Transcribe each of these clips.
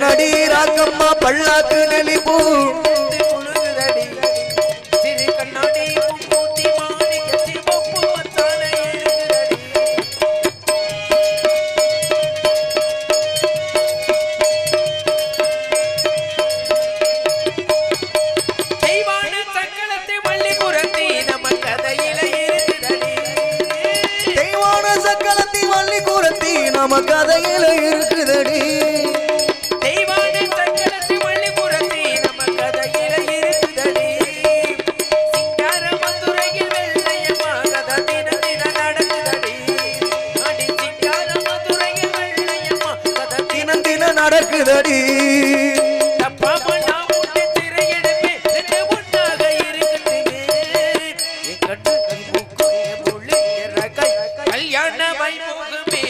கண்ணாடி ராக்கம்மா பல்லாக்கு நெளிப்பூ நம்ம கதையில இருக்குதடி தெய்வான சக்கரத்தை வள்ளி புரத்தி நம்ம கதையில இருக்குதடி சிங்கார மதுரையில் வெள்ளையம்மா கதை தின தின நடக்குதடி அடி சிங்கார மதுரையில் வெள்ளையம்மா கதை தின தின நடக்குதடி தப்பாம நான் உன்னை திரையிடமே ரெண்டு ஒன்றாக இருக்குதுமே என் கண்ணு மூக்கு என் மொழி என் ரகை கல்யாண வைபோகமே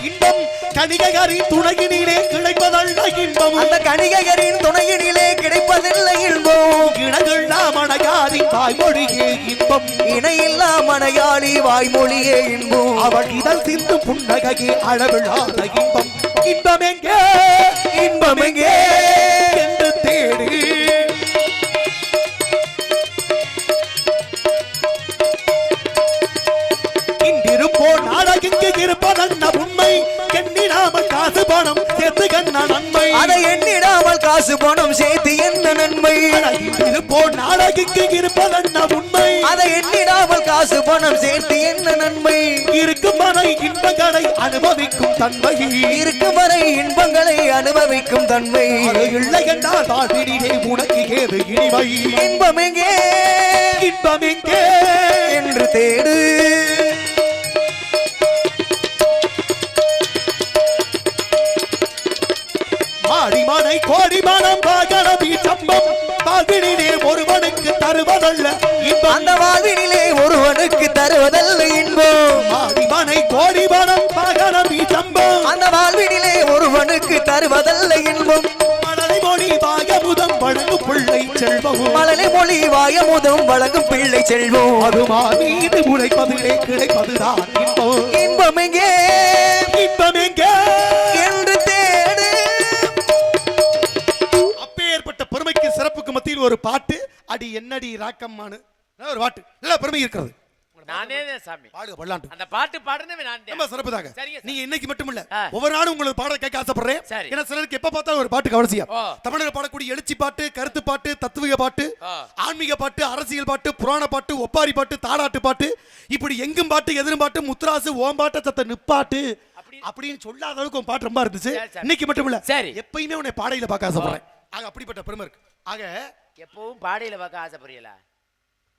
இன்பம் கணிகையரின் துணையினிலே கிடைப்பதல்ல இன்பம் அந்த கணிகையரின் துணையினிலே கிடைப்பதில்லை இன்பம் இணையில்லா மனையாளின் வாய்மொழியே இன்பம் இணையில்லா மனையாளி வாய்மொழியே இன்பம் அவள் இதழ் சிந்து புன்னகையே அளவில்லாத இன்பம் இன்பம் எங்கே இன்பம் எங்கே என்று தேடு இன்றிருப்போர் நாடகிங்கு இருப்பதன்ன உண்மை எண்ணிடாமல் காசு பணம் சேர்த்து கண்ண நன்மை அதை எண்ணிடாமல் காசு பணம் சேர்த்து என்ன நன்மை இன்றிருப்போர் நாடகிங்கு இருப்பதன்ன உண்மை அதை எண்ணிடாமல் காசு பணம் சேர்த்து என்ன நன்மை இருக்கும் வரை இன்பங்களை அனுபவிக்கும் தன்மை இருக்கும் வரை இன்பங்களை அனுபவிக்கும் தன்மை இல்லை என்றால் வாழ்வினிலே உனக்கு ஏது இனிமை இன்பம் எங்கே இன்பம் எங்கே என்று தேடு மாடிமனை கோடிமனம் பாகனவி சம்பம் வாழ்வினிலே ஒருவனுக்கு தருவதல்ல இன்பம் அந்த வாழ்வினிலே ஒருவனுக்கு தருவதல்ல இன்பம் மாடிமனை கோடிமனம் பாகனவி சம்பம் அந்த வாழ்வினிலே ஒருவனுக்கு தருவதல்ல இன்பம் மழலை மொழி வாயமுதம் வழங்கும் பிள்ளை செல்வம் மழலை மொழி வாயமுதம் வழங்கும் பிள்ளை செல்வம் அதுமா மீது உழைப்பதிலே கிடைப்பதுதான் இன்பம் இன்பம் எங்கே இன்பம் எங்கே என்று தேடு அப்பேற்பட்ட பெருமைக்கு சிறப்புக்கு மத்தியில் ஒரு பாட்டு அடி என்னடி ராக்கம்மானு ஒரு பாட்டு நல்ல பெருமை இருக்கிறது நானே சாமி பாடுக பல்லாண்டு அந்த பாட்டு பாடுனவே நான் ரொம்ப சிறப்புதாங்க சரிங்க நீங்க இன்னைக்கு மட்டும் இல்ல ஒவ்வொரு நாளும் உங்களுக்கு பாட கேட்க ஆசைப்படுறேன் சரி. ஏன்னா சிலருக்கு எப்ப பார்த்தாலும் ஒரு பாட்டுக்கு அவசியம் ஓ. தமிழர்கள் பாடக்கூடிய எழுச்சி பாட்டு கருத்து பாட்டு தத்துவ பாட்டு ஆன்மீக பாட்டு அரசியல் பாட்டு புராண பாட்டு ஒப்பாரி பாட்டு தாலாட்டு பாட்டு இப்படி எங்கும் பாட்டு எதிரும் பாட்டு முத்ராசு ஓம்பாட்ட சத்த நிப்பாட்டு அப்படின்னு சொல்லாத அளவுக்கு உன் பாட்டு ரொம்ப இருந்துச்சு இன்னைக்கு மட்டும் இல்ல சரி எப்பயுமே உன்னை பாடையில பார்க்க ஆசைப்படுறேன் ஆக அப்படிப்பட்ட பெருமை இருக்கு ஆக எப்பவும் பாடையில பார்க்க ஆசைப்படுறீங்களா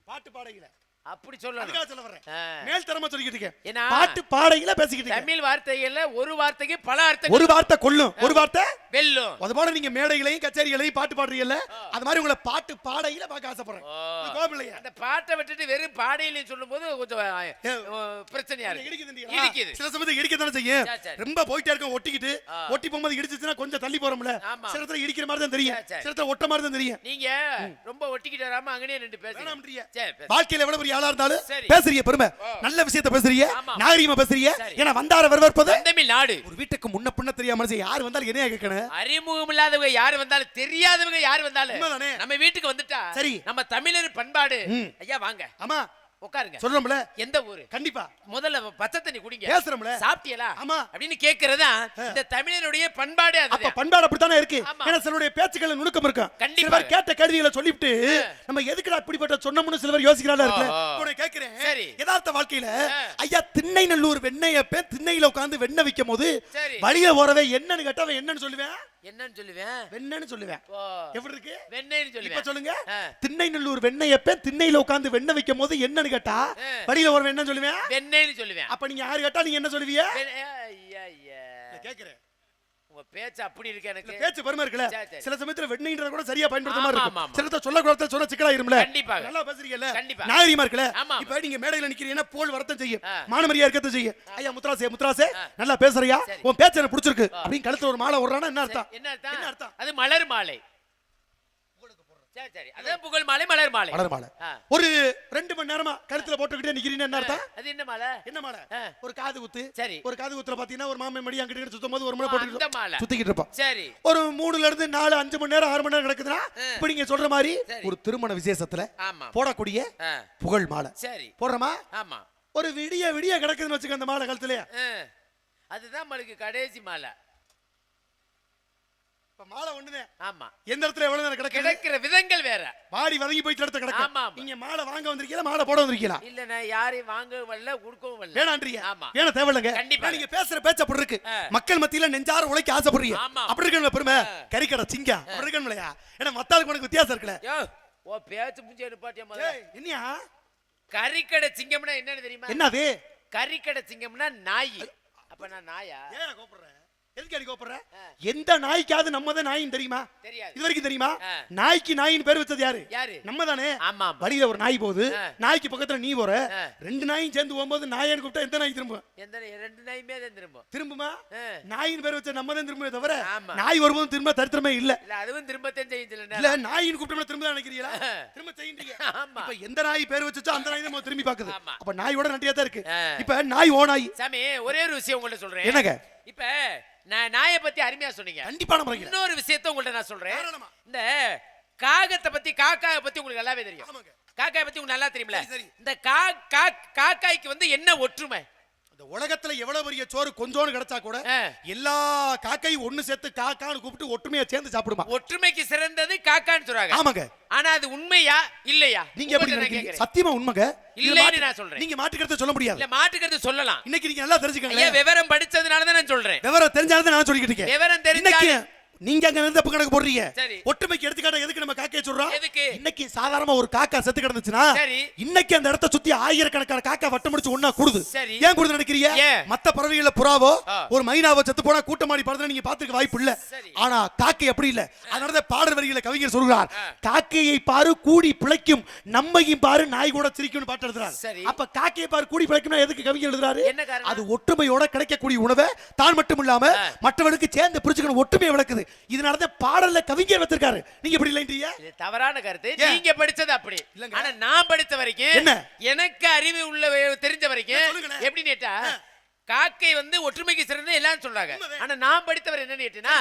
பாட்டு பாடையில அப்படி சொல்லணும் சொல்ல வரேன் மேல் தரமா சொல்லிக்கிட்டு இருக்கேன் ஏன்னா பாட்டு பாடையில பேசிக்கிட்டு தமிழ் வார்த்தைகள்ல ஒரு வார்த்தைக்கு பல அர்த்தம் ஒரு வார்த்தை கொல்லும் ஒரு வார்த்தை வெல்லும் அது போல நீங்க மேடைகளையும் கச்சேரிகளையும் பாட்டு பாடுறீங்கல்ல அது மாதிரி உங்களை பாட்டு பாடையில பார்க்க ஆசைப்படுறேன் கோபிலையா அந்த பாட்டை விட்டுட்டு வெறும் பாடையில சொல்லும்போது கொஞ்சம் பிரச்சனையா இருக்கு சில சமயத்துல இடிக்க தானே செய்யும் ரொம்ப போயிட்டே இருக்க ஒட்டிக்கிட்டு ஒட்டி போகும்போது இடிச்சுச்சுன்னா கொஞ்சம் தள்ளி போறோம்ல சில இடத்துல இடிக்கிற மாதிரி தான் தெரியும் சில இடத்துல ஒட்ட மாதிரி தான் தெரியும் நீங்க ரொம்ப ஒட்டிக்கிட்டு வராம அங்கனே நின்று பேசுறீங்க வாழ்க்கையில எவ்வளவு பெரிய ஆளா இருந்தாலும் பேசுறீங்க பெருமை நல்ல விஷயத்தை பேசுறீங்க நாகரிகமா பேசுறீங்க ஏன்னா வந்தார வரவேற்பது தமிழ்நாடு ஒரு வீட்டுக்கு முன்ன பின்ன தெரியாம யார் வந்தாலும் என்ன கேட்கணும் அறிமுகம் இல்லாதவங்க யாரு வந்தாலும் தெரியாதவங்க யாரு வந்தாலும் நம்ம வீட்டுக்கு வந்துட்டா சரி நம்ம தமிழர் பண்பாடு ஐயா வாங்க ஆமா உட்காருங்க சொல்றோம்ல எந்த ஊரு கண்டிப்பா முதல்ல பச்சை தண்ணி குடிங்க பேசுறோம்ல சாப்பிட்டீங்களா ஆமா அப்படின்னு கேக்குறதா இந்த தமிழனுடைய பண்பாடு அது அப்ப பண்பாடு அப்படித்தானே இருக்கு ஏன்னா சிலருடைய பேச்சுக்கள் நுணுக்கம் இருக்கும் கண்டிப்பா சிலர் கேட்ட கேள்விகளை சொல்லிட்டு நம்ம எதுக்குடா இப்படிப்பட்ட சொன்னோம்னு சிலர் யோசிக்கிறாளா இருக்கு உன்னை கேக்குறேன் சரி. யதார்த்த வாழ்க்கையில ஐயா திண்ணைநல்லூர் வெண்ணெயப்ப திண்ணையில உட்கார்ந்து வெண்ணெய் விக்கும் போது சரி. வழியில போறவே என்னன்னு கேட்டா அவன் என்னன்னு சொல்லுவேன்? என்னன்னு சொல்லுவேன்? வெண்ணெய்னு சொல்லுவேன். ஓ. எப்படி இருக்கு? வெண்ணெய்னு இப்ப சொல்லுவேன். சொல்லுங்க. திண்ணைநல்லூர் வெண்ணெயப்ப திண்ணையில உட்கார்ந்து வெண்ணெய் விக்கும் போது என்னன்னு கேட்டா வழியில போறவே என்ன சொல்லுவேன்? வெண்ணெய்னு சொல்லுவேன். அப்ப நீங்க யாரு கேட்டா நீங்க என்ன சொல்லுவீங்க? ஐயா ஐயா. கேக்குறேன். உங்க பேச்சு அப்படி இருக்கு எனக்கு. பேச்சு பெருமை இருக்குல. சரி. சில சமயத்துல வெண்ணெய்ன்றத கூட சரியா பயன்படுத்த மாதிரி ஆமா, இருக்கு. சிலத சொல்ல கூடாத சொல்ல சிக்கலா இரும்ல. கண்டிப்பாக. நல்லா பேசுறீங்கல. கண்டிப்பா. நாகரிகமா இருக்குல. ஆமா. இப்ப நீங்க மேடையில நிக்கிறீங்கன்னா போல் வரத்தம் செய்யும். மானமரியா இருக்கத செய்யும். ஐயா முத்ராசே நல்லா பேசுறியா? உன் பேச்சு எனக்கு பிடிச்சிருக்கு. அப்படி கழுத்துல ஒரு மாலை ஓடுறானா என்ன அர்த்தம்? என்ன அர்த்தம்? என்ன அர்த்தம்? அது மலர் மாலை. சரி சரி. அதான் புகழ் மாலை மலர் மாலை. மலர் மாலை. ஒரு 2 மணி நேரமா கழுத்துல போட்டுக்கிட்டே நிக்கிறீங்கன்னா என்ன அர்த்தம்? அது என்ன மாலை? என்ன மாலை? ஒரு காது குத்து. சரி. ஒரு காது குத்துல பாத்தீங்கன்னா ஒரு மாமே மடி அங்கிட்டு சுத்தம்போது ஒரு முறை அந்த போட்டுக்கிட்டு மாலை. சுத்திக்கிட்டு இருப்பான். சரி. ஒரு 3ல இருந்து 4 5 மணி நேரம் 6 மணி நேரம் நடக்குதுன்னா இப்ப நீங்க சொல்ற மாதிரி ஒரு திருமண விசேஷத்துல ஆமா. போடக்கூடிய புகழ் மாலை. சரி. போடுறமா? ஆமா. ஒரு விடிய கிடக்குதுன்னு வச்சுக்க அந்த மாலை கழுத்துலயே. அதுதான் மளுக்கு கடைசி மாலை. இப்ப மாலை ஒண்ணுதே. ஆமா. எந்த இடத்துல எவ்வளவு நேரம் கிடக்குது? கிடக்கிற விதங்கள் வேற. வாடி வதங்கி போயிட்டு இடத்துல கிடக்கு. ஆமா. நீங்க மாலை வாங்க வந்திருக்கீங்களா மாலை போட வந்திருக்கீங்களா? இல்ல நான் யாரையும் வாங்கவும் வரல கொடுக்கவும் வரல. வேணான்றீங்க. ஆமா. வேணா தேவையில்லைங்க. கண்டிப்பா. நீங்க பேசுற பேச்ச அப்படி இருக்கு. மக்கள் மத்தியில நெஞ்சார உழைக்க ஆசைப்படுறீங்க. அப்படி இருக்கணும் பெருமை. கறிக்கடை சிங்கம் அப்படி இருக்கணும் இல்லையா? ஏன்னா மத்தாளுக்கு உனக்கு வித்தியாசம் இருக்குல்ல. யோ ஓ பேச்சு முஞ்சே நிப்பாட்டியா முதல்ல. என்னையா? கறிக்கடை சிங்கம்னா என்னன்னு தெரியுமா? என்னது? கறிக்கடை சிங்கம்னா நாய். அப்ப நான் நாயா? ஏன் கூப்பிடுற? எதுக்கு அடி கூப்பிடுற? எந்த நாய்க்காவது நம்ம தான் நாயின்னு தெரியுமா? தெரியாது. இது வரைக்கும் தெரியுமா? நாய்க்கு நாயின்னு பேர் வச்சது யாரு? யாரு? நம்ம தானே. ஆமா. வழியில ஒரு நாய் போகுது, நாய்க்கு பக்கத்துல நீ போற, 2 நாயும் சேர்ந்து போகும்போது நாயன்னு கூப்பிட்டா எந்த நாய் திரும்பும்? எந்த 2 நாயுமே தான் திரும்பும். திரும்புமா? நாயின்னு பேர் வச்ச நம்ம தான் திரும்பவே தவிர ஆமா. நாய் வரும்போது திரும்ப தரித்திரமே இல்ல. இல்ல அதுவும் திரும்பத்தான் செய்யுது. இல்ல நாயின்னு கூப்பிட்டோம்னா திரும்ப நினைக்கிறீங்களா? திரும்ப செய்யுறீங்க. ஆமா. இப்ப எந்த நாய் பேர் வச்சோ அந்த நாய் தான் திரும்பி பாக்குது. அப்ப நாயோட நட்டியா தான் இருக்கு. இப்ப நாய் ஓ நாய். சாமி ஒரே ஒரு விஷயம் உங்கள்ட்ட சொல்றேன். என்னங்க? இப்ப நான் நாயை பத்தி அருமையா சொன்னீங்க. கண்டிப்பா நம்ம இன்னொரு விஷயத்தை உங்கள்ட்ட நான் சொல்றேன். இந்த காகத்தை பத்தி காக்காயை பத்தி உங்களுக்கு நல்லாவே தெரியும். காக்காயை பத்தி உங்களுக்கு நல்லா தெரியும்ல. இந்த காக்காய்க்கு வந்து என்ன ஒற்றுமை? இந்த உலகத்துல எவ்வளவு பெரிய சோறு கொஞ்சோன்னு கிடைச்சா கூட எல்லா காக்கையும் ஒண்ணு சேர்த்து காக்கான்னு கூப்பிட்டு ஒற்றுமையா சேர்ந்து சாப்பிடுமா. ஒற்றுமைக்கு சிறந்தது காக்கான்னு சொல்றாங்க. ஆமாங்க. ஆனா அது உண்மையா இல்லையா? நீங்க எப்படி நினைக்கிறீங்க? சத்தியமா உண்மைங்க. இல்லைன்னு நான் சொல்றேன். நீங்க மாற்றுக்கருத்து சொல்ல முடியாது. இல்ல மாற்றுக்கருத்து சொல்லலாம். இன்னைக்கு நீங்க நல்லா தெரிஞ்சுக்கங்க. ஏன் விவரம் படிச்சதுனால தான் நான் சொல்றேன். விவரம் தெரிஞ்சால தான் நான் சொல்லிட்டு இருக்கேன். விவரம் தெரிஞ்சா நீங்க அங்க இருந்து தப்பு கணக்கு போடுறீங்க. சரி. ஒற்றுமைக்கு எடுத்துக்காட்ட எதுக்கு நம்ம காக்கையை சொல்றோம்? எதுக்கு? இன்னைக்கு சாதாரணமா ஒரு காக்கா செத்து கிடந்துச்சுன்னா சரி. இன்னைக்கு அந்த இடத்தை சுத்தி ஆயிரக்கணக்கான காக்கா வட்டம் முடிச்சு ஒண்ணா கூடுது. சரி. ஏன் கூடுது நினைக்கிறீங்க? மத்த பறவைகள புறாவோ ஒரு மைனாவோ செத்து போனா கூட்டமாடி பறதுல நீங்க பாத்துக்க வாய்ப்பு இல்ல. ஆனா காக்கை அப்படி இல்ல. அதனால பாடல் வரிகளை கவிஞர் சொல்றார். காக்கையை பாரு கூடி பிழைக்கும், நம்மையும் பாரு நாய் கூட சிரிக்கும்னு பாட்டு எழுதுறாரு. அப்ப காக்கையை பாரு கூடி பிழைக்கும்னா எதுக்கு கவிஞர் எழுதுறாரு? அது ஒற்றுமையோட கிடைக்கக்கூடிய உணவை தான் மட்டும் இல்லாம மற்றவர்களுக்கு சேர்ந்து பிரிச்சுக்கணும் ஒற்றுமையை விளக்குது. இதனால தான் பாடல்ல கவிஞர் வச்சிருக்காரு. நீங்க எப்படி இல்லைன்றீங்க? இது தவறான கருத்து. நீங்க படிச்சது அப்படி. ஆனா நான் படித்த வரைக்கும் என்ன எனக்கு அறிவு உள்ள தெரிஞ்ச வரைக்கும் எப்படி நேட்டா காக்கை வந்து ஒற்றுமைக்கு சிறந்தது எல்லாம் சொல்றாங்க. ஆனா நான் படித்தவர் என்ன நேட்டுனா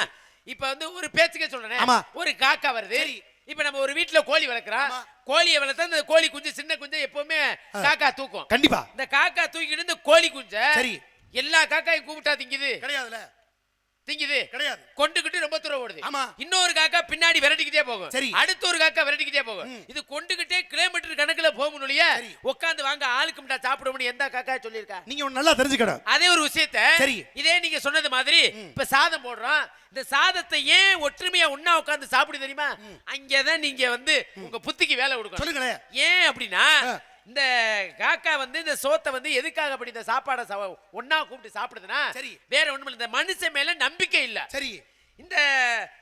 இப்ப வந்து ஒரு பேச்சுக்கே சொல்றேன். ஒரு காக்கா வருது. இப்ப நம்ம ஒரு வீட்டுல கோழி வளர்க்கிறோம். கோழியை வளர்த்தா அந்த கோழி குஞ்சு சின்ன குஞ்சு எப்பவுமே காக்கா தூக்கும். கண்டிப்பா. இந்த காக்கா தூக்கிட்டு இந்த கோழி குஞ்ச சரி எல்லா காக்காயும் கூப்பிட்டா திங்குது கிடையாதுல. திங்குது கிடையாது. கொண்டுகிட்டு ரொம்ப தூரம் ஓடுது. ஆமா. இன்னொரு காக்கா பின்னாடி விரட்டிக்கிட்டே போகும். சரி. அடுத்த ஒரு காக்கா விரட்டிக்கிட்டே போகும். இது கொண்டுகிட்டே கிலோமீட்டர் கணக்குல போகணும்லையே உட்கார்ந்து வாங்க ஆளுக்கு முட்டா சாப்பிடும்னு எந்த காக்கா சொல்லிருக்கா? நீங்க ஒன்னு நல்லா தெரிஞ்சுக்கணும். அதே ஒரு விஷயத்தை சரி இதே நீங்க சொன்னது மாதிரி இப்ப சாதம் போடுறோம். இந்த சாதத்தை ஏன் ஒற்றுமையா ஒண்ணா உட்கார்ந்து சாப்பிடு தெரியுமா? அங்கதான் நீங்க வந்து உங்க புத்திக்கு வேலை கொடுக்கணும். சொல்லுங்களேன். ஏன் அப்படின்னா இந்த காக்கா வந்து இந்த சோத்தை வந்து எதுக்காக அப்படி இந்த சாப்பாடை ஒண்ணா கூப்பிட்டு சாப்பிடுதுன்னா வேற ஒண்ணும் இல்ல, இந்த மனுஷன் மேல நம்பிக்கை இல்ல. சரி.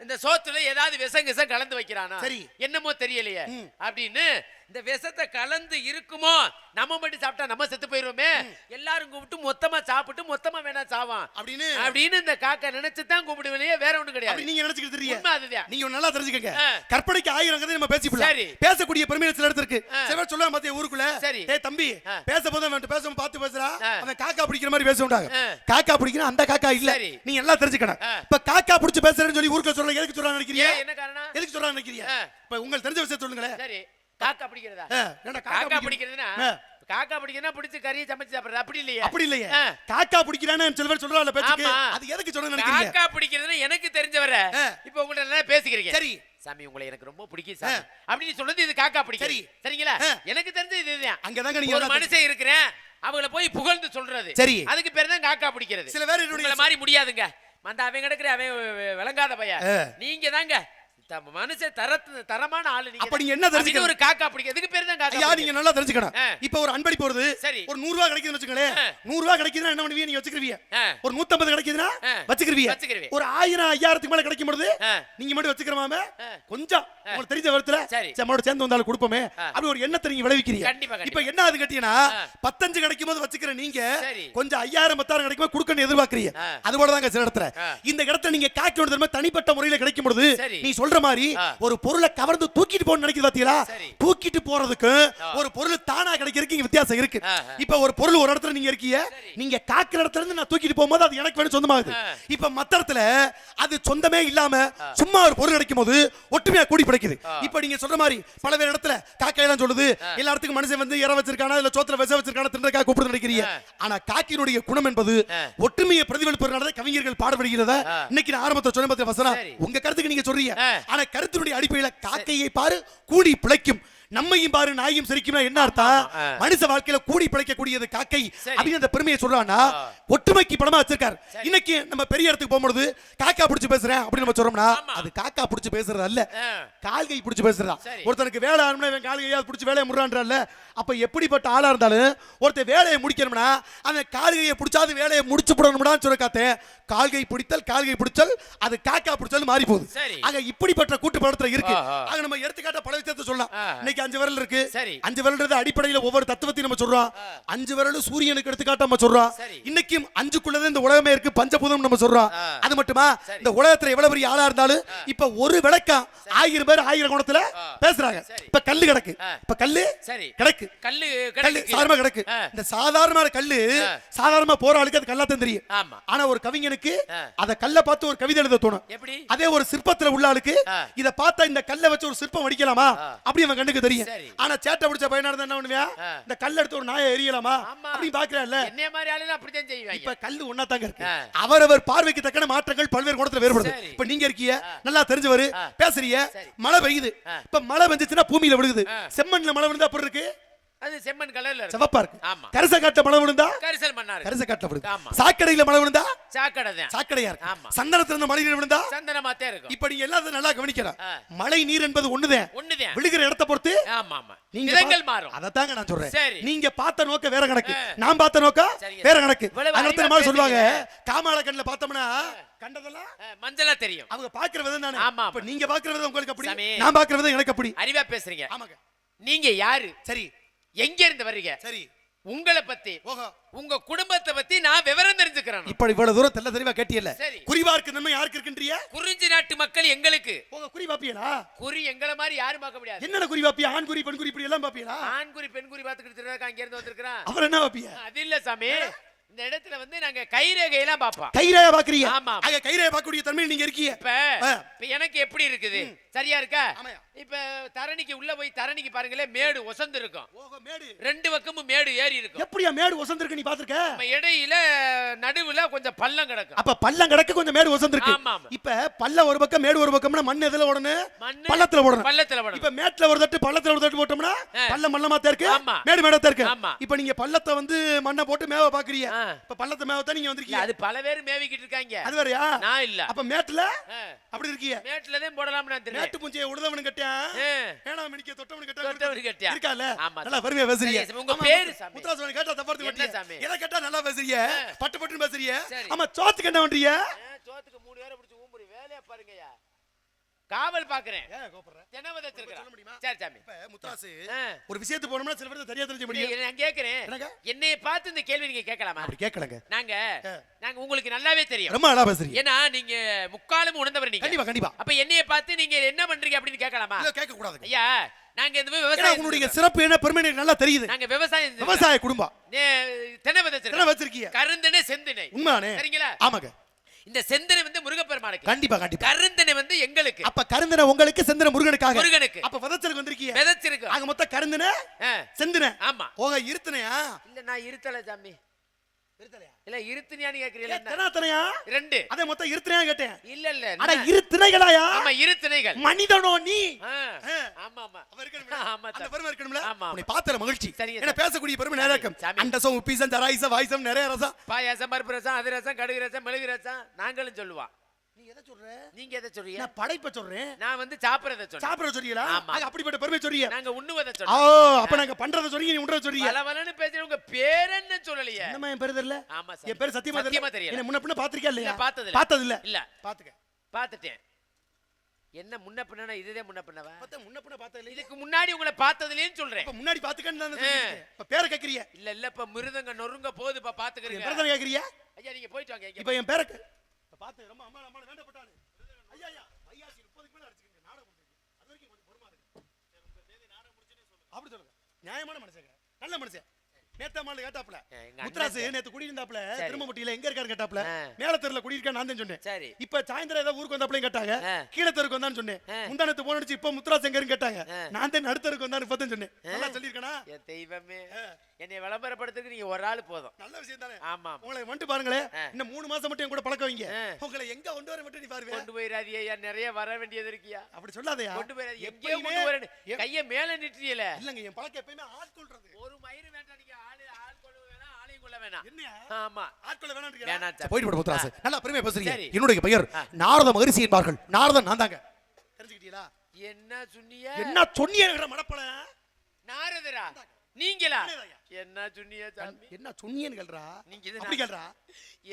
இந்த சோத்துல ஏதாவது விஷம் கலந்து வைக்கிறானா என்னமோ தெரியலையே அப்படின்னு இந்த விஷத்தை கலந்து இருக்குமோ நம்ம மட்டும் சாப்பிட்டா நம்ம செத்து போயிருவோமே, எல்லாரும் கூப்பிட்டு மொத்தமா சாப்பிட்டு மொத்தமா வேணா சாவான் அப்படின்னு இந்த காக்கா நினைச்சுதான் கூப்பிடுவேலையே, வேற ஒண்ணும் கிடையாது. நீங்க நினைச்சுக்கிட்டு தெரியுங்க. நீங்க நல்லா தெரிஞ்சுக்கங்க. கற்பனைக்கு 1000 கதை நம்ம பேசிப்போம். பேசக்கூடிய பெருமையில சில இடத்துல இருக்கு. சில பேர் சொல்லுவாங்க பாத்தியா ஊருக்குள்ள, ஏய் தம்பி பேச பேசாம பார்த்து பேசுறா, அவன் காக்கா பிடிக்கிற மாதிரி பேசுவாங்க. காக்கா பிடிக்கிற அந்த காக்கா இல்ல. நீங்க நல்லா தெரிஞ்சுக்கணும். இப்ப காக்கா பிடிச்சு பேசுறேன்னு சொல்லி ஊருக்குள்ள சொல்றாங்க. எதுக்கு சொல்றாங்க நினைக்கிறீங்க? என்ன காரணம்? எதுக்கு சொல்றாங்க நினைக்கிறீங்க? இப்ப உங்களுக்கு தெரிஞ்ச விஷயம் சொல்லுங்களேன். சரி. காக்கா பிடிக்கிறதா? காக்கா பிடிக்கிறதுனா காக்கா பிடிக்கிறனா பிடிச்சு கறியை சமைச்சு சாப்பிடுறது அப்படி இல்லையா? அப்படி இல்லையா? காக்கா பிடிக்கிறானே சில பேர் சொல்றாங்க பேச்சுக்கு. அது எதுக்கு சொல்றேன்னு நினைக்கிறீங்க? காக்கா பிடிக்கிறதுனா எனக்கு தெரிஞ்சவரை இப்ப உங்கள்ட்ட என்ன பேசிக்கிறீங்க. சரி. சாமி உங்களை எனக்கு ரொம்ப பிடிக்கும் சாமி அப்படின்னு சொல்றது இது காக்கா பிடிக்கும். சரி. சரிங்களா? எனக்கு தெரிஞ்சது இதுதான். அங்கதாங்க நீங்க ஒரு மனுஷன் இருக்கிறேன் அவங்கள போய் புகழ்ந்து சொல்றது. சரி. அதுக்கு பேர் தான் காக்கா பிடிக்கிறது. சில பேர் உங்கள மாதிரி முடியாதுங்க. அவன் கிடக்குற அவன் விளங்காத பையன். நீங்க தாங்க மனுஷன் தரமான ஆளு. நீங்க அப்ப நீங்க என்ன தெரிஞ்சுக்கணும்? ஒரு காக்கா பிடிக்கும். இதுக்கு பேர் தான் காக்கா. ஐயா நீங்க நல்லா தெரிஞ்சுக்கணும். இப்ப ஒரு அன்பளிப்பு வருது. சரி. ஒரு 100 ரூபாய் கிடைக்குதுன்னு வச்சுக்கங்களேன். 100 ரூபாய் கிடைக்குதுன்னா என்ன பண்ணுவீங்க? நீங்க வச்சுக்கிறீங்க. ஒரு 150 கிடைக்குதுன்னா வச்சுக்கிறீங்க. ஒரு 1000 5000க்கு மேல கிடைக்கும் பொழுது நீங்க மட்டும் வச்சுக்கிறமாமே கொஞ்சம் உங்களுக்கு தெரிஞ்ச விதத்துல நம்மளோட சேர்ந்து வந்தாலும் கொடுப்போமே அப்படி ஒரு எண்ணத்தை நீங்க விளைவிக்கிறீங்க. இப்ப என்ன ஆகுது கேட்டீங்கன்னா 15 கிடைக்கும் போது வச்சுக்கிற நீங்க கொஞ்சம் 5000 10,000 கிடைக்கும் கொடுக்கணும் எதிர்பார்க்கறீங்க. அது போல தாங்க சில இடத்துல இந்த இடத்துல நீங்க காக்கி ஒன்று தனிப்பட்ட முறையில கிடைக்கும் பொழுது நீ சொல்ற மாதிரி ஒரு பொருளை கவர்ந்து தூக்கிட்டு போன்னு நினைக்கிறது பாத்தீங்களா? தூக்கிட்டு போறதுக்கு ஒரு பொருள் தானா கிடைக்கிறதுக்கு வித்தியாசம் இருக்கு. இப்ப ஒரு பொருள் ஒரு இடத்துல நீங்க இருக்கீங்க, நீங்க காக்கிற இடத்துல இருந்து நான் தூக்கிட்டு போகும்போது அது எனக்கு வேணும் சொந்தமாகுது. இப்ப மத்த இடத்துல அது சொந்தமே இல்லாம சும்மா ஒரு பொருள் கிடைக்கும் போது ஒற்றுமையா கூடி பிடிக்குது. இப்ப நீங்க சொல்ற மாதிரி பல பேர் இடத்துல காக்கை எல்லாம் சொல்லுது எல்லா இடத்துக்கும் மனுஷன் வந்து இற வச்சிருக்கானா இல்ல சோத்துல விச வச்சிருக்கானா தின்றக்கா கூப்பிட்டு நினைக்கிறீங்க. ஆனா காக்கினுடைய குணம் என்பது ஒற்றுமையை பிரதிபலிப்பதனால கவிஞர்கள் பாடுபடுகிறத இன்னைக்கு நான் ஆரம்பத்தை சொன்ன பத்திர வசனம் உங்க கருத்துக்கு நீங்க சொல்றீங்க. ஆனா கருத்தினுடைய அடிப்படையில் காக்கையை பாரு கூடி பிழைக்கும், நம்மையும் பாரு நாயும் சிரிக்கும்னா என்ன அர்த்தம்? மனுஷ வாழ்க்கையில கூடி பிழைக்கக்கூடியது காக்கை அப்படின்னு அந்த பெருமையை சொல்றான்னா ஒற்றுமைக்கு படமா வச்சிருக்காரு. இன்னைக்கு நம்ம பெரிய இடத்துக்கு போகும்போது காக்கா பிடிச்சு பேசுறேன் அப்படின்னு நம்ம சொல்றோம்னா அது காக்கா பிடிச்சு பேசுறது அல்ல, கால்கை பிடிச்சு பேசுறதா. ஒருத்தனுக்கு வேலை ஆரம்பினா இவன் கால்கையாவது பிடிச்சு வேலையை முடுறான்றல்ல. அப்ப எப்படிப்பட்ட ஆளா இருந்தாலும் ஒருத்தர் வேலையை முடிக்கணும்னா அந்த கால்கையை பிடிச்சாது வேலையை முடிச்சு போடணும்னு சொல்ல காத்தேன். கால்கை பிடித்தல் கால்கை பிடிச்சல் அது காக்கா பிடிச்சல் மாறி போகுது. ஆக இப்படிப்பட்ட கூட்டு படத்துல இருக்கு. ஆக நம்ம எடுத்துக்காட்ட பல விஷயத்தை சொல்லலாம். இன்னைக்கு 5 விரல் இருக்கு. 5 விரல்ன்றது அடிப்படையில் ஒவ்வொரு தத்துவத்தையும் நம்ம சொல்றோம். 5 விரல் சூரியனுக்கு எடுத்துக்காட்ட நம்ம சொல்றோம். இன்னைக்கும் 5க்குள்ளதான் இந்த உலகமே இருக்கு, பஞ்சபூதம் நம்ம சொல்றோம். அது மட்டுமா இந்த உலகத்துல எவ்வளவு பெரிய ஆளா இருந்தாலும் இப்ப ஒரு விளக்கம் 1000 பேர் 1000 கோணத்துல பேசுறாங்க. இப்ப கல்லு கிடக்கு, இப்ப கல்லு கிடக்கு, கல்லு சாதாரணமா கிடக்கு. இந்த சாதாரணமான கல்லு சாதாரணமா போற ஆளுக்கு அது கல்லாத்தான் தெரியும். ஆனா ஒரு கவிஞனுக்கு அத கல்ல பார்த்து ஒரு கவிதை எழுத தோணும். அதே ஒரு சிற்பத்துல உள்ள ஆளுக்கு இத பார்த்தா இந்த கல்லை வச்சு ஒரு சிற்பம் வடிக்கலாமா அப்படி அவன் கண்ணுக்கு தெரியும். ஆனா சேட்டை பிடிச்ச பையனா இருந்தா என்ன பண்ணுவியா? இந்த கல்ல எடுத்து ஒரு நாயை எரியலாமா அப்படி பாக்குறல்ல. என்னைய மாதிரி ஆளுங்க அப்படிதான் செய்வாங்க. இப்ப கல்லு ஒண்ணா தாங்க இருக்கு. அவரவர் பார்வைக்கு தக்கன மாற்றங்கள் பல்வேறு கோணத்துல வேறுபடுது. இப்ப நீங்க இருக்கீங்க நல்லா தெரிஞ்சவரு பேசுறீங்க, மழை பெய்யுது. இப்ப மழை பெஞ்சுச்சுன்னா பூமியில விழுகுது. செம்மண்ல மழை விழுந்தா அப்படி இருக்கு, அது செம்மண் கலர்ல இருக்கு, சிவப்பா இருக்கு. கரிச காட்டுல மழை விழுந்தா கரிசல் மண்ணாரு, கரிச காட்டுல விழுது. சாக்கடையில மழை விழுந்தா சாக்கடைதான், சாக்கடையா இருக்கு. சந்தனத்துல இருந்து மழை நீர் விழுந்தா சந்தனமாத்தே இருக்கும். இப்ப நீங்க எல்லாத்தையும் நல்லா கவனிக்கலாம். மழை நீர் என்பது ஒண்ணுதான், விழுகிற இடத்தை பொறுத்து நீங்க விதங்கள் மாறும். அதத்தாங்க நான் சொல்றேன். நீங்க பார்த்த நோக்க வேற கணக்கு, நான் பார்த்த நோக்க வேற கணக்கு. அதனால மாதிரி சொல்லுவாங்க காமால கண்ணுல பார்த்தோம்னா கண்டதெல்லாம் மஞ்சளா தெரியும். அவங்க பாக்குற விதம் தானே. இப்ப நீங்க பாக்குற விதம் உங்களுக்கு அப்படி, நான் பாக்குற விதம் எனக்கு அப்படி. அறிவா பேசுறீங்க. ஆமாங்க. நீங்க யாரு? சரி, எங்க இருந்து வர்றீங்க? சரி, உங்களை பத்தி உங்க குடும்பத்தை பத்தி நான் விவரம் தெரிஞ்சுக்கிறேன். இப்ப இவ்வளவு தூரம் தெல்ல தெளிவா கேட்டியல்ல. குறிவார்க்கு நன்மை யாருக்கு இருக்குன்றிய? குறிஞ்சி நாட்டு மக்கள் எங்களுக்கு. உங்க குறி பாப்பியலா? குறி எங்கள மாதிரி யாரும் பார்க்க முடியாது. என்னென்ன குறி பாப்பியா? ஆண் குறி பெண் குறி இப்படி எல்லாம் பாப்பியலா? ஆண் குறி பெண் குறி பாத்துக்கிட்டு இருக்கா, அங்க இருந்து வந்திருக்கான். அவர் என்ன பாப்பியா? அது இல்ல சாமி, இந்த இடத்துல வந்து நாங்க கைரேகை எல்லாம் பாப்போம். கைரேகை பாக்குறீங்க? ஆமா. அங்க கைரேகை பாக்கக்கூடிய தன்மையில் நீங்க இருக்கீங்க. இப்ப எனக்கு எப்படி இருக்குது? சரியா இருக்கா? இப்ப தரணிக்கு உள்ள போய் தரணிக்கு பாருங்களே, மேடு ஒசந்து இருக்கும். ரெண்டு பக்கமும் மேடு ஏறி இருக்கும். எப்படியா மேடு ஒசந்து இருக்கு? நீ பாத்துக்க. இடையில நடுவுல கொஞ்சம் பள்ளம் கிடக்கும். அப்ப பள்ளம் கிடக்கு, கொஞ்சம் மேடு ஒசந்து இருக்கு. இப்ப பள்ள ஒரு பக்கம் மேடு ஒரு பக்கம்னா மண் எதுல ஓடணும்? பள்ளத்துல ஓடணும். பள்ளத்துல ஓடணும். இப்ப மேட்ல ஒரு தட்டு பள்ளத்துல ஒரு தட்டு போட்டோம்னா பள்ளம் மல்லமா தான் இருக்கு, மேடு மேடா தான் இருக்கு. இப்ப நீங்க பள்ளத்தை வந்து மண்ணை போட்டு மேவ பாக்குறீங்க. இப்ப பள்ளத்தை மேவ தான் நீங்க வந்திருக்கீங்க. அது பல பேர் மேவிக்கிட்டு இருக்காங்க. அது வேறயா? நான் இல்ல. அப்ப மேட்ல அப்படி இருக்கீங்க. மேட்ல தான் போடலாம்னு நான் தெரியும். மேட்டு புஞ்சியை உடதவனு கட்டியா, ஏனா மணிக்கு தொட்டவனு கட்டியா இருக்கால. நல்லா பெருமையா பேசுறீங்க. உங்க பேரு சாமி. முத்துராசன் கேட்டா தப்பறது கட்டியா. எதை கேட்டா நல்லா பேசுறீங்க, பட்டு பட்டுன்னு பேசுறீங்க. ஆமா, சோத்துக்கு என்ன பண்றீங்க? சோத்துக்கு 3 பேரை பிடிச்சு ஊம்புறீ. வேலைய பாருங்கயா. காவல் பாக்குறேன். என்ன வச்சிருக்கற? சொல்ல முடியுமா? சரி சாமி. இப்ப முத்துராசு ஒரு விஷயத்துக்கு போறோம்னா சில பேருக்கு தெரியா தெரிஞ்ச முடியும். நான் கேக்குறேன், என்னைய பார்த்து இந்த கேள்வி நீங்க கேட்கலாமா? அப்படி கேட்கலங்க. நாங்க உங்களுக்கு நல்லாவே தெரியும். ரொம்ப நல்லா பேசுறீங்க. ஏன்னா நீங்க முக்காலும் உணர்ந்தவர் நீங்க. கண்டிப்பா கண்டிப்பா. அப்ப என்னைய பார்த்து நீங்க என்ன பண்றீங்க அப்படின்னு கேட்கலாமா? இல்ல, கேட்க கூடாது ஐயா. நாங்க இந்த விவசாயம், உங்களுடைய சிறப்பு என்ன பெருமை நல்லா தெரியுது. நாங்க விவசாய குடும்பம். தென்னை வச்சிருக்கீங்க. கருந்தனை செந்தினை. உண்மையானே? சரிங்களா? ஆமாங்க. இந்த செந்தனை வந்து முருகப்பெருமானுக்கு. கண்டிப்பா கண்டிப்பா. கருந்தனை வந்து எங்களுக்கு. அப்ப கருந்தனை உங்களுக்கு, செந்தனை முருகனுக்காக. முருகனுக்கு. அப்ப விதச்சலுக்கு வந்திருக்கீங்க. விதச்சிருக்கு. ஆக மொத்த கருந்தனை செந்தனை. ஆமா. ஓக இருத்தனையா? இல்ல, நான் இருத்தல சாமி. இல்ல இருத்துனியான்னு கேக்குறீங்களா? தினாத்தனையா? 2. அதே மொத்தம் இருத்தினையா கேட்டேன். இல்ல அட இருத்தினைகளாயா? ஆமா இருத்தினைகள். மனிதனோ நீ? ஆமா ஆமா அவ இருக்கணும்ல. ஆமா அந்த பெருமை இருக்கணும்ல. ஆமா. உன்னை பார்த்தற மகிழ்ச்சி. சரிங்க என்ன பேசக்கூடிய பெருமை நிறைய இருக்கும். சாமி. அண்டசம் உப்பீசம் ஜராயிசம் வாயிசம் நிறைய ரசம். பாயாசம் பருப்பு ரசம் அதிரசம் கடுகு ரசம் மெழுகு ரசம் நாங்களும் சொல்லுவோம். நீ எதை சொல்ற? நீங்க எதை சொல்றீங்க? நான் படைப்ப சொல்றேன். நான் வந்து சாப்பிடுறத சொல்றேன். சாப்பிடுற சொல்றீங்களா? ஆமா. அது அப்படிப்பட்ட பெருமை சொல்றீங்க. நாங்க உண்ணுவத ஓ சொல்றோம். அப்ப நாங்க பண்றத சொல்றீங்க நீ உண்றத சொல்றீங்க. வலவலன்னு பேசுற உங்க பேர் என்ன சொல்லலையே? என்னமா என் பேர் தெரியல? ஆமா சார். என் பேர் சத்தியமா தெரியல. என்ன முன்ன பின்ன பாத்திருக்கியா இல்லையா? இல்ல, பார்த்தது இல்ல. பார்த்தது இல்ல. இல்ல பாத்துக்க. பாத்துட்டேன். என்ன முன்ன பின்னனா இதுதே முன்ன பின்னவா? பார்த்தா முன்ன பின்ன பார்த்தது இல்ல. இதுக்கு முன்னாடி உங்களை பார்த்ததுலன்னு சொல்றேன். இப்ப முன்னாடி பாத்துக்கன்னு நான் சொல்றேன். இப்ப பேரை கேக்குறியா? இல்ல இப்ப மிருதங்க நொறுங்க போகுதுப்பா என் பாத்துக்கறீங்க. பேரை தான கேக்குறியா? ஐயா நீங்க போயிட்டு வாங்க. இப்ப என் பேரை இப்ப பாத்து ரொம்ப அம்மா அம்மா வேண்டப்பட்டானே. ஐயா ஐயா ஐயாசி 30க்கு மேல அடிச்சிருக்கீங்க. நாடகம் பண்றீங்க. அது வரைக்கும் கொஞ்சம் பொறுமா இருங்க. உங்க தேதி நாடகம் முடிச்சனே சொல்லுங்க. அப்படி சொல்லுங்க. நியாயமான மனுஷங்க. நல்ல மனுஷன். நேத்த மால கேட்டாப்ல. முத்ராசு நேத்து குடி இருந்தாப்ல. திருமம்பட்டியில எங்க இருக்காரு கேட்டாப்ல. மேல தெருல குடி இருக்கா நான் தான் சொன்னேன். சரி. இப்ப சாயந்தரம் ஏதோ ஊருக்கு வந்தாப்ல கேட்டாங்க. கீழ தெருக்கு வந்தான்னு சொன்னேன். முந்தானத்து போன் அடிச்சு இப்ப முத்ராசு எங்க இருக்கு கேட்டாங்க. நான் தான் நடுத்தருக்கு வந்தான்னு இப்பதான் சொன்னேன். நல்லா சொல்லிருக்கனா? என் தெய்வமே. என்னை விளம்பரப்படுத்துறதுக்கு நீங்க ஒரு ஆள் போதும். நல்ல விஷயம் தானே. ஆமா. உங்களை வந்து பாருங்களே. இன்னும் 3 மாசம் மட்டும் என் கூட பழக்க வைங்க. உங்களை எங்க கொண்டு வர மட்டும் நீ பாருங்க. கொண்டு போயிராதியா? ஐயா நிறைய வர வேண்டியது இருக்கியா? அப்படி சொல்லாதயா. கொண்டு போயிராதி. எங்கே கொண்டு வரேன்? கைய மேல நிட்டுறீல. இல்லங்க என் பழக்கம் எப்பவுமே ஆட்கொள்றது. ஒரு மயிறு வேண்டாம் நீங்க ஆள் கொள்ள வேணாம் ஆளையும் கொள்ள வேணாம். என்னையா? ஆமா. ஆட்கொள்ள வேணாம்ன்றீங்க. வேணாம் சார். போயிட்டு போடு முத்ராசு. நல்லா பெருமையா பேசுறீங்க. சரி. என்னுடைய பெயர் நாரத மகரிஷி என்பார்கள். நாரதன் நான் தாங்க. தெரிஞ்சுக்கிட்டீங்களா? என்ன சொன்னீங்க? என்ன சொன்னீங்கற மடப்பல? நாரதரா? நீங்களா? என்ன சொன்னீங்க சாமி? என்ன சொன்னீங்கன்னு கேள்றா. நீங்க அப்படி கேள்றா.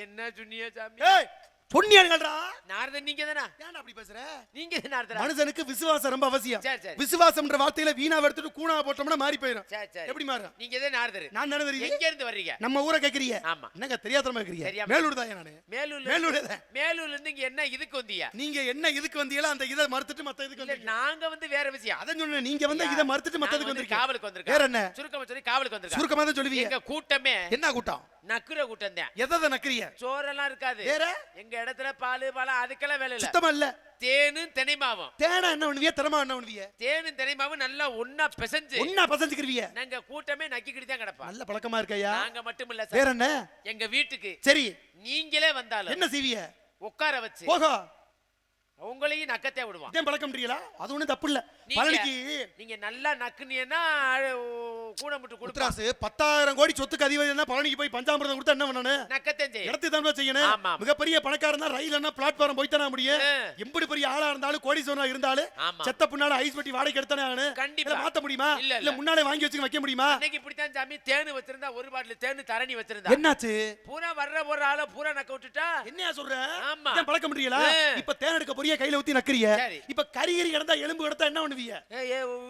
என்ன சொன்னீங்க சாமி? ஏய் சொன்னீங்கன்னு கேள்றா. நாரதன் நீங்க தானா? ஏன்டா அப்படி பேசுற? நீங்க நாரதரா? மனுஷனுக்கு விசுவாசம் ரொம்ப அவசியம். சரி சரி. விசுவாசம்ன்ற வார்த்தையில வீணா எடுத்துட்டு கூணா போட்டோம்னா மாறி போயிடும். சரி சரி. எப்படி மாறும்? நீங்க தான் நாரதர். நான் தான தெரியுது. எங்க இருந்து வர்றீங்க? நம்ம ஊரை கேக்குறீங்க. ஆமா. என்னங்க தெரியாதமா கேக்குறீங்க? தெரியாம. மேலூர் தான் நானு. மேலூர் தான். மேலூர்ல இருந்து இங்க என்ன இதுக்கு வந்தீங்க? நீங்க என்ன இதுக்கு வந்தீங்களா அந்த இத மறுத்துட்டு மத்த இதுக்கு இல்ல வந்தீங்க. நாங்க வந்து வேற விஷயம். அத சொன்னேன் நீங்க வந்து இத மறுத்துட்டு மத்ததுக்கு வந்திருக்கீங்க. காவலுக்கு வந்திருக்கோம். வேற என்ன? சுருக்கமா சொல்லி காவலுக்கு வந்திருக்கோம். சுருக்கமா தான் சொல்லுவீங்க. எங்க கூட்டமே என்ன கூட்டம்? நக்குற கூட்டம் தான். எதை நக்குறீங்க? சோறெல்லாம் இருக்காது. வேற? எங்க இடத்துல பால் பழம் அதுக்கெல்லாம் வேலை இல்ல. சுத்தமா இல்ல. தேனும் தினைமாவும். தேனா என்ன பண்ணுவீங்க? திறமா என்ன பண்ணுவீங்க? தேனும் தினைமாவும் நல்லா ஒண்ணா பிசைஞ்சு ஒண்ணா பசஞ்சுக்கிறீங்க. நாங்க கூட்டமே நக்கிக்கிட்டு தான் கிடப்போம். நல்ல பழக்கமா இருக்கயா? நாங்க மட்டும் இல்ல வேற சார். என்ன? எங்க வீட்டுக்கு சரி நீங்களே வந்தாலும் என்ன செய்வீங்க? உட்கார வச்சு ஓஹோ உங்களையும் நக்கத்தே விடுவோம். இதே பழக்கம்ன்றீங்களா? அது ஒண்ணும் தப்பு இல்ல. நீங்க- பழனிக்கு நீங்க நல்லா நக்குனீங்கன்னா கூட முட்டு கொடுத்துறாஸ். முத்ராசு 10,000 கோடி சொத்துக்கு அதிபதி என்ன பழனிக்கு போய் பஞ்சாமிர்தம் கொடுத்தா என்ன பண்ணணும்? நக்கத்தே செய்ய. இடத்தை தான் செய்யணும். ஆமா. மிகப்பெரிய பணக்காரனா ரயில்னா பிளாட்ஃபார்ம் போய் தானே முடியும். எப்படி பெரிய ஆளா இருந்தாலும் கோடீஸ்வரனா இருந்தாலும் ஆமா. செத்த பின்னால ஐஸ் பெட்டி வாடகை எடுத்தானே ஆகணும். கண்டிப்பா. இத மாத்த முடியுமா? இல்ல, இல்ல. இல்ல முன்னாலே வாங்கி வச்சு வைக்க முடியுமா? அன்னைக்கு இப்படித்தான் சாமி தேனு வச்சிருந்தா ஒரு பாட்டில் தேனு தரணி வச்சிருந்தா. என்னாச்சு? பூரா வர்ற ஒரு ஆள பூரா நக்க விட்டுட்டா. என்னையா சொல்ற? ஆமா. இதான் பழக்கம் பண்றீங்களா? இப்ப தேன் எடுக்க போறிய கையில ஊத்தி நக்கறிய. சரி. இப்ப கறிகறி கிடந்தா எலும்பு கிடந்தா என்ன பண்ணுவீங்க?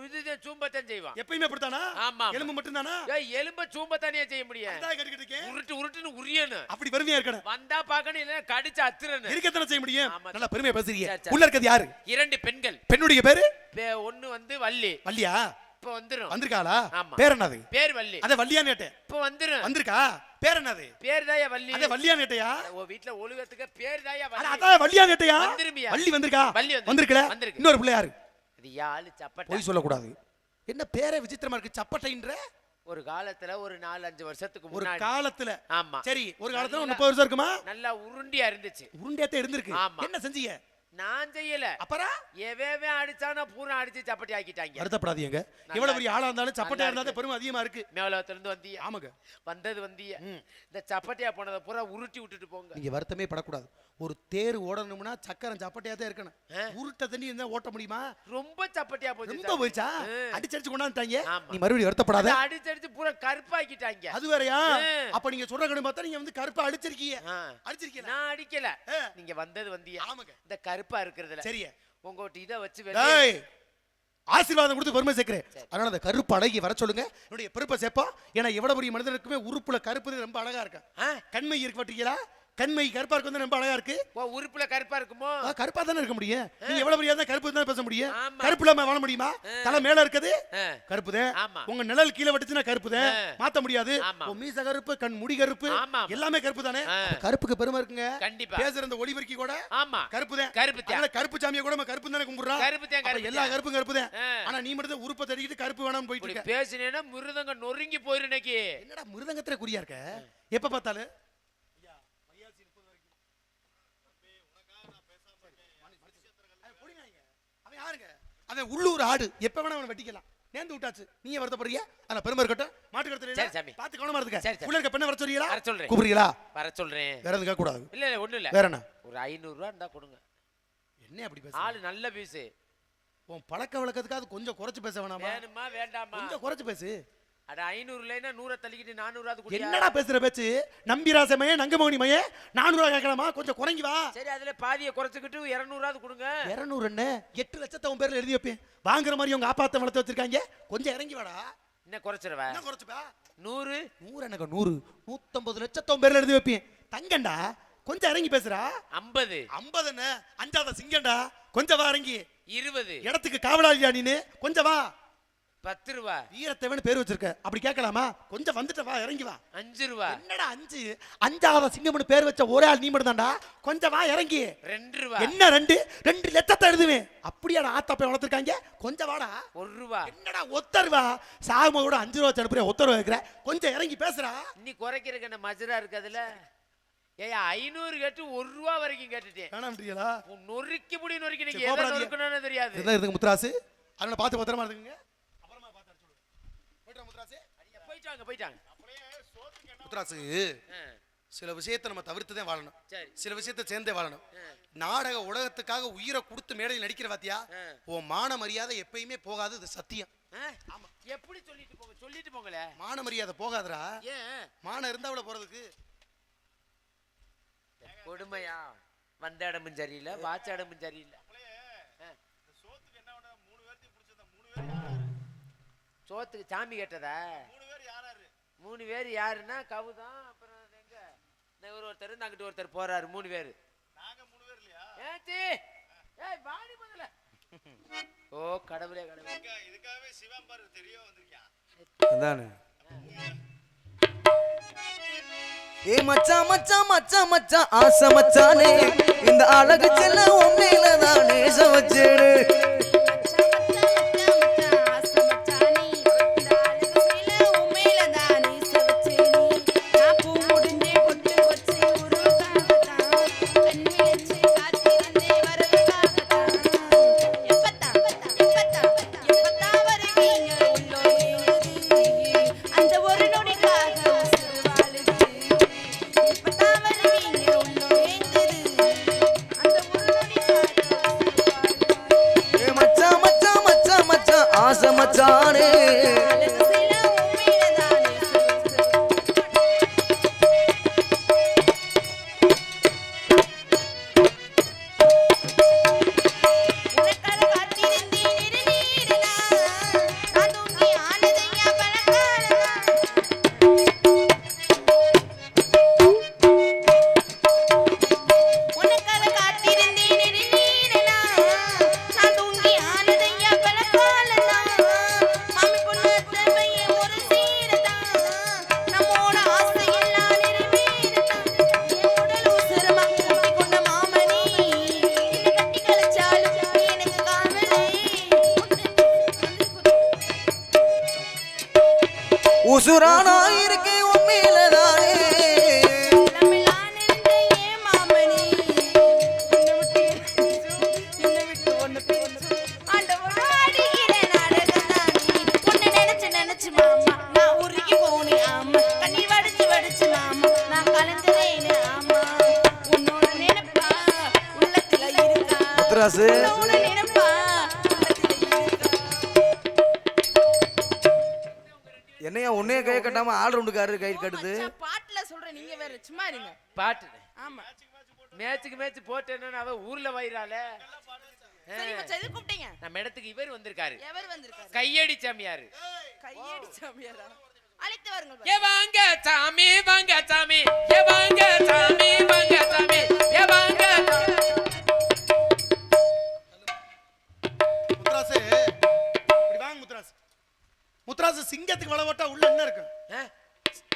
இதுதான் சூம்பத்தான் செய்வான். எப்பயுமே அப்படித்தானா? ஆமா. எலும்பு மட்டும் தானா? எலும்ப சூம்பத்தானே செய்ய முடியும். அதான் கேட்டுக்கிட்டு இருக்கேன். உருட்டுன்னு உரியணும். அப்படி பெருமையா இருக்கணும். வந்தா பாக்கணும் இல்ல கடிச்சு அத்துறணும். இருக்கத்தானே செய்ய முடியும். ஆமா. நல்லா பெருமையா பேசுறீங்க. சரி, சரி. உள்ள இருக்கிறது யாரு? 2 பெண்கள். பெண்ணுடைய பேரு? ஒண்ணு வந்து வள்ளி. வள்ளியா? இப்ப வந்துரும். வந்திருக்காளா? ஆமா. பேர் என்னது? பேர் வள்ளி. அத வள்ளியான்னு கேட்டேன். இப்ப வந்துரும். வந்திருக்கா? பேர் என்னது? பேர் தாயா வள்ளி. அத வள்ளியான்னு கேட்டியா? ஓ வீட்ல ஒழுகத்துக்கு பேர் தாயா அட வள்ளி. அத வள்ளியான்னு கேட்டியா? வந்துருமியா? வள்ளி வந்திருக்கா? வள்ளி வந்திருக்கல? வந்திருக்கு. இன்னொரு பிள்ளை யாரு? இது யாழ் சப்பட்டை. போய் சொல்ல கூடாது. என்ன பேரே விசித்திரமா இருக்கு சப்பட்டைன்ற? ஒரு காலத்துல ஒரு 4-5 வருஷத்துக்கு ஒரு முன்னாடி. காலத்துல. ஆமா. சரி ஒரு காலத்துல 30 வருஷம் இருக்குமா? நல்லா உருண்டியா இருந்துச்சு. உருண்டையாத்தே இருந்திருக்கு. ஆமா. என்ன செஞ்சீங்க? நான் செய்யல. அப்பறா? எவேவே அடிச்சானா பூரா அடிச்சு சப்பட்டி ஆக்கிட்டாங்க. வருத்தப்படாதீங்க. எவ்வளவு பெரிய ஆளா இருந்தாலும் சப்பட்டையா இருந்தாலும் பெருமை அதிகமா இருக்கு. மேலத்துல இருந்து வந்தீங்க. ஆமாங்க. வந்தது வந்தீங்க. இந்த சப்பட்டியா போனத பூரா உருட்டி விட்டுட்டு போங்க. நீங்க வருத்தமே படக்கூடாது. ஒரு தேர் ஓடணும்னா சக்கரம் சப்பட்டையா தான் இருக்கணும். உருட்ட தண்ணி இருந்தா ஓட்ட முடியுமா? ரொம்ப சப்பட்டியா போச்சு. ரொம்ப போச்சா? அடிச்சடிச்சு கொண்டாந்துட்டாங்க. ஆமா. நீ மறுபடியும் வருத்தப்படாத. அடிச்சடிச்சு பூரா கருப்பாக்கிட்டாங்க. அது வேறயா? அப்ப நீங்க சொல்ற கணக்கு பார்த்தா நீங்க வந்து கருப்பா அடிச்சிருக்கீங்க. அடிச்சிருக்கீங்க. நான் அடிக்கல. நீங்க வந்தது வந்தீங்க. ஆமாங்க. இந்த கருப்பா இருக்குறதுல. சரியா? உங்ககிட்ட இத வச்சு டேய் ஆசீர்வாதம் கொடுத்து பெருமை சேர்க்கிறேன். அதனால அந்த கருப்பு அழகி வர சொல்லுங்க. என்னுடைய பெருப்பை சேர்ப்பா. ஏன்னா எவ்வளவு பெரிய மனிதனுக்குமே உறுப்புல கருப்பு ரொம்ப அழகா இருக்கு. கண்மை இருக்கு பாத்தீங்களா? கண்மை கருப்பா இருக்கு வந்து ரொம்ப அழகா இருக்கு. ஓ உறுப்புல கருப்பா இருக்குமோ? கருப்பா தானே இருக்க முடியும். நீங்க எவ்வளவு பெரிய இருந்தா கருப்பு தான் பேச முடியும். ஆமா. கருப்பு இல்லாம வாழ முடியுமா? தலை மேல இருக்குது கருப்பு தான். ஆமா. உங்க நிழல் கீழே வட்டுச்சுன்னா கருப்பு தான். மாத்த முடியாது. ஆமா. மீச கருப்பு, கண் முடி கருப்பு, ஆமா. எல்லாமே கருப்பு தானே. கருப்புக்கு பெருமை இருக்குங்க. கண்டிப்பா. பேசுற இந்த ஒளிபெருக்கி கூட ஆமா கருப்பு தான். கருப்பு தான். அதனால கருப்பு சாமியை கூட நம்ம கருப்பு தானே கும்பிடுறோம். கருப்பு தான் கருப்பு. எல்லா கருப்பும் கருப்பு தான். ஆனா நீ மட்டும் தான் உறுப்பை தடிக்கிட்டு கருப்பு வேணாம்னு போயிட்டு இருக்க. பேசினேன்னா மிருதங்க நொறுங்கி போயிரு இன்னைக்கு. என்னடா மிருதங்கத்துல குறியா இருக்க? எப்ப பார்த்தாலும் யாருங்க அவன் உள்ளூர் ஆடு எப்ப வேணா அவனை வெட்டிக்கலாம் நேர்ந்து விட்டாச்சு நீங்க வருத்தப்படுறீங்க ஆனா பெருமை இருக்கட்டும் மாட்டு சரி, கடத்துல சாமி. பார்த்து கவனமா இருந்துக்க சரி, சரி. உள்ள இருக்க பெண்ணை வர சொல்றீங்களா வர சொல்றேன். கூப்பிடுறீங்களா வர சொல்றேன். வேற எதுவும் கேட்க கூடாது இல்ல இல்ல ஒண்ணும் இல்ல. வேற என்ன ஒரு 500 ரூபா இருந்தா கொடுங்க. என்ன அப்படி பேச ஆளு நல்ல பீஸ். உன் பழக்க வழக்கத்துக்காக கொஞ்சம் குறைச்சு பேச வேணாமா வேணுமா வேண்டாமா? கொஞ்சம் குறைச்சு பேசு அட 500 இல்லைன்னா 100 தள்ளிக்கிட்டு 400 குடியா. என்னடா பேசுற பேச்சு நம்பிராசமையே நங்கமோனி மையே 400 கேட்கலாமா கொஞ்சம் குறைங்கி வா சரி அதுல பாதியை குறைச்சுக்கிட்டு 200 கொடுங்க. 200 என்ன 8 லட்சத்தை உன் பேர்ல எழுதி வைப்பேன் வாங்குற மாதிரி உங்க ஆப்பாத்த வளர்த்து வச்சிருக்காங்க கொஞ்சம் இறங்கி வாடா என்ன குறைச்சிருவ? என்ன குறைச்சுப்பா 100 100 எனக்கு 100 150 லட்சத்தை உன் பேர்ல எழுதி வைப்பேன் தங்கண்டா கொஞ்சம் இறங்கி பேசுறா 50 50 என்ன அஞ்சாத சிங்கண்டா கொஞ்சம் வா இறங்கி 20 இடத்துக்கு காவலாளியா நீனு கொஞ்சம் வா 10 ரூபா வீரத்தேவன் பேர் வச்சிருக்க அப்படி கேட்கலாமா கொஞ்சம் வந்துட்ட வா இறங்கி வா 5 ரூபா என்னடா 5 அஞ்சாவது சிங்கம்னு பேர் வச்ச ஒரே ஆள் நீ மட்டும் தான்டா கொஞ்சம் வா இறங்கி 2 ரூபா என்ன 2 லட்சத்தை எழுதுவேன் அப்படியா ஆத்தாப்பை வளர்த்துருக்காங்க கொஞ்சம் வாடா 1 ரூபா என்னடா ஒத்தருவா சாகுமா கூட 5 ரூபா அனுப்புற ஒத்தருவா வைக்கிற கொஞ்சம் இறங்கி பேசுறா நீ குறைக்கிறதுக்கு என்ன மஜரா இருக்கு அதுல? ஏயா 500 கேட்டு 1 ரூபா வரைக்கும் கேட்டுட்டேன். வேணாம்ன்றீங்களா நொறுக்கி முடி நொறுக்கி நீங்க சரி, எதை கோபப்படாதீங்க. நொறுக்கணும்னு தெரியாது. இதான் இருக்குங்க முத்துராசு அதனால பார்த்து பத்திரமா இருந்துங்க அப்புறமா பார்த்து அடிச்சு போய்டா முத்துராசு போயிட்டாங்க. முத்துராசு சில விஷயத்தை நம்ம தவிர்த்து தான் வாழணும் சரி. சில விஷயத்தை சேர்ந்தே வாழணும் நாடக உலகத்துக்காக உயிரை கொடுத்து மேடையில் நடிக்கிற பாத்தியா உன் மான மரியாதை எப்பயுமே போகாது இது சத்தியம் ஆமா. எப்படி சொல்லிட்டு போங்களே. மான மரியாதை போகாதடா ஏன் மானம் இருந்தா அவள போறதுக்கு கொடுமையா? வந்த இடமும் சரியில்லை வாச்ச இடமும் சரியில்லை. சோத்துக்கு சாமி கேட்டதா? 3 பேர் யாருன்னா கவுதான் அப்புறம் எங்க இந்த ஒருத்தர் அங்கிட்டு ஒருத்தர் போறாரு 3 பேர். ஏச்சி ஏய் வாடி முதல்ல. ஓ கடவுளே கடவுளே இதுக்காகவே சிவன் பாரு தெரிய வந்திருக்கான் அதானே ஏ மச்சான் மச்சான் மச்சான் மச்சான் ஆசை மச்சானே இந்த அழகு செல்ல உண்மையில தான் நேசம் வச்சேடு ஆசை மச்சானே உசுரானா இருக்கே உண்மையில தானே முத்துராசு என்னையா உன்னைய கை கட்டாம ஆள் ரவுண்டுக்காரரு கை கட்டுது பாட்டுல சொல்றேன் நீங்க வேற சும்மா இருங்க பாட்டு ஆமா மேட்சுக்கு போட்டேன்னு அவ ஊர்ல வயிறால. சரி மச்சான் எது கூப்பிட்டீங்க? நம்ம இடத்துக்கு இவர் வந்திருக்காரு. எவர் வந்திருக்காரு? கையடி சாமியார். கையடி சாமியாரா? அழைத்து வாருங்கள். ஏ வாங்க சாமி வாங்க சாமி ஏ வாங்க சாமி வாங்க சாமி ஏ வாங்க. முத்துராசு இப்படி வாங்க முத்துராசு முத்துராசு சிங்கத்துக்கு வளவட்டா உள்ள என்ன இருக்கும்?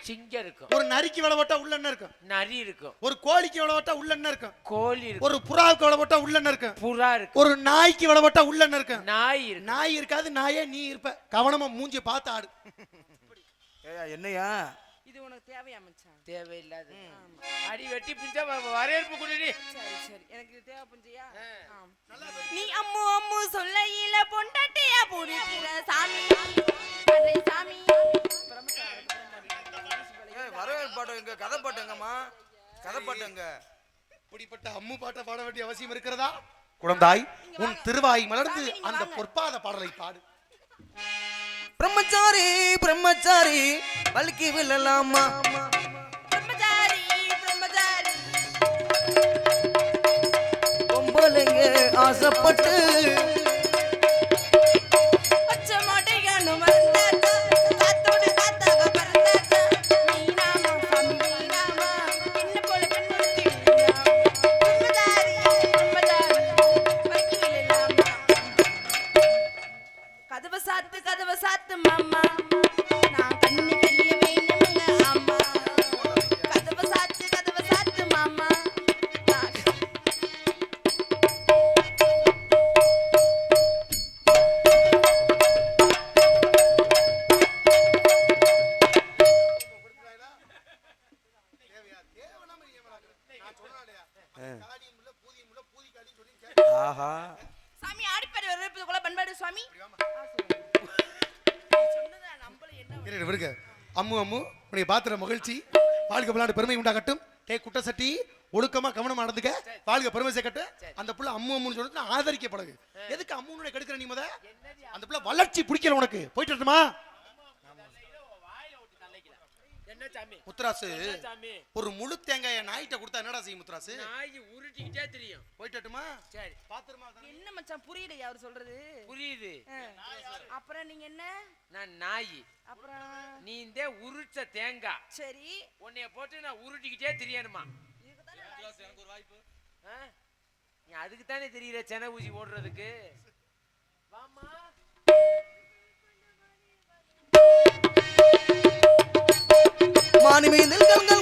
சிங்கம் இருக்கும். ஒரு நரிக்கு வளவட்டா உள்ள என்ன இருக்கும்? நரி இருக்கும். ஒரு கோழிக்கு வளவட்டா உள்ள என்ன இருக்கும்? கோழி இருக்கும். ஒரு புறாவுக்கு வளவட்டா உள்ள என்ன இருக்கும்? புறா இருக்கும். ஒரு நாய்க்கு வளவட்டா உள்ள என்ன இருக்கும்? நாய் இருக்கும். நாய் இருக்காது நாயே நீ இருப்ப கவனமா மூஞ்சி பார்த்து ஆடு. என்னையா இது உனக்கு தேவையா மச்சான்? தேவையில்லாது ஆமா. அடி வெட்டி பிஞ்சா வரவேற்பு குடி. சரி சரி, எனக்கு இது தேவை புஞ்சியா? நீ அம்மு அம்மு சொல்லையில பொண்டாட்டியா புடிக்கிற சாமி அடே சாமி. வரவேற்பு பாட்டு எங்க, கதை பாட்டு எங்கம்மா, கதை பாட்டு எங்க? இப்படிப்பட்ட அம்மு பாட்டை பாட வேண்டிய அவசியம் இருக்கிறதா? குழந்தாய், உன் திருவாய் மலர்ந்து அந்த பொற்பாத பாடலை பாடு. பிரம்மச்சாரி பிரம்மச்சாரி பல்கி விழலாமா, பிரம்மச்சாரி பிரம்மச்சாரி பொம்பளைங்க ஆசைப்பட்டு பச்சை மாட்டையானு மறந்தாச்சா, காத்தோடு காத்தாக பறந்தாச்சா, நீ நாமா சாமி நீ நாமா, என்ன போல பெண்ணுறுத்தி பிரம்மச்சாரி பிரம்மச்சாரி பல்கி விழலாமா. கதவை சாத்து மாமா, நான் கண்ணி கல்லிய வேணுமுங்க ஆமா. கதவை சாத்து மாமா, ஆஹா சாமி ஆடிப்பாடி வரவேற்பதுக்குள்ள பண்பாடு சுவாமி. சொன்னதா நம்மள என்ன விடுங்க. அம்மு அம்மு உன்னை பாத்திர மகிழ்ச்சி, வாழ்க விளையாடு பெருமை உண்டாகட்டும். குட்ட சட்டி ஒழுக்கமா கவனமா நடந்துக்க, வாழ்க பெருமை சேர்க்கட்டு. அந்த புள்ள அம்மு அம்முன்னு சொல்லிட்டு ஆதரிக்க பழகு. எதுக்கு அம்முன்னு கெடுக்கிற நீ? முத அந்த புள்ள வளர்ச்சி பிடிக்கல உனக்கு, போயிட்டு வரட்டுமா? முத்துராசு ஒரு முழு தேங்காய நாய்கிட்ட கொடுத்தா என்னடா செய்யும் முத்துராசு? நாய் உருட்டிக்கிட்டே தெரியும். போயிட்டுமா? சரி பாத்திரமா. என்ன மச்சான் புரியலையா அவர் சொல்றது? புரியுது. அப்புறம் நீங்க என்ன? நான் நாய், அப்புறம் நீ இந்த உருச்ச தேங்காய். சரி, உன்னைய போட்டு நான் உருட்டிக்கிட்டே தெரியணுமா? நீ அதுக்கு தானே தெரியல சென ஊசி ஓடுறதுக்கு. வாமா மானி மீதில் கண்கள்